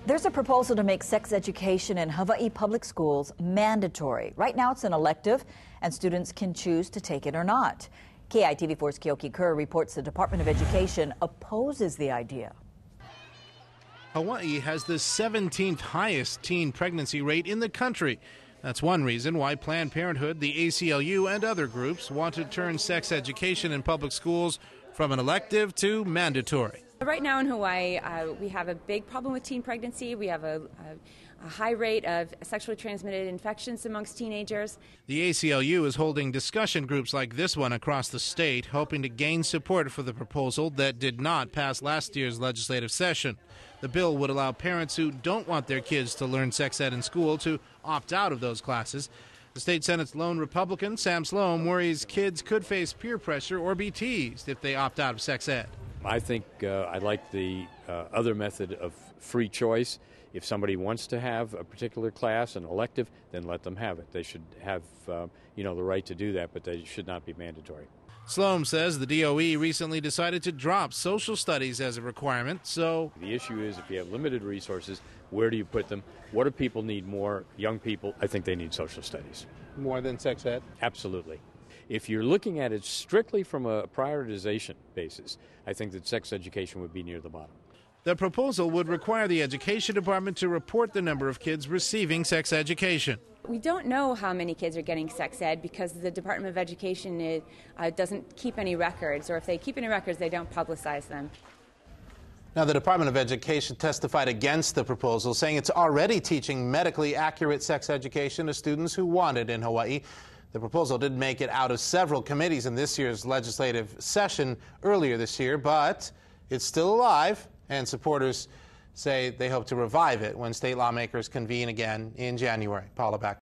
There's a proposal to make sex education in Hawaii public schools mandatory. Right now it's an elective, and students can choose to take it or not. KITV4's Keoki Kerr reports the Department of Education opposes the idea. Hawaii has the 17th highest teen pregnancy rate in the country. That's one reason why Planned Parenthood, the ACLU, and other groups want to turn sex education in public schools from an elective to mandatory. Right now in Hawaii, we have a big problem with teen pregnancy. We have a high rate of sexually transmitted infections amongst teenagers. The ACLU is holding discussion groups like this one across the state, hoping to gain support for the proposal that did not pass last year's legislative session. The bill would allow parents who don't want their kids to learn sex ed in school to opt out of those classes. The state Senate's lone Republican, Sam Sloan, worries kids could face peer pressure or be teased if they opt out of sex ed. I think I like the other method of free choice. If somebody wants to have a particular class, an elective, then let them have it. They should have, the right to do that, but they should not be mandatory. Sloan says the DOE recently decided to drop social studies as a requirement, so the issue is if you have limited resources, where do you put them? What do people need more? Young people, I think they need social studies. More than sex ed? Absolutely. If you're looking at it strictly from a prioritization basis, I think that sex education would be near the bottom. The proposal would require the Education Department to report the number of kids receiving sex education. We don't know how many kids are getting sex ed because the Department of Education doesn't keep any records, or if they keep any records, they don't publicize them. Now, the Department of Education testified against the proposal, saying it's already teaching medically accurate sex education to students who want it in Hawaii. The proposal did make it out of several committees in this year's legislative session earlier this year, but it's still alive, and supporters say they hope to revive it when state lawmakers convene again in January. Paula, back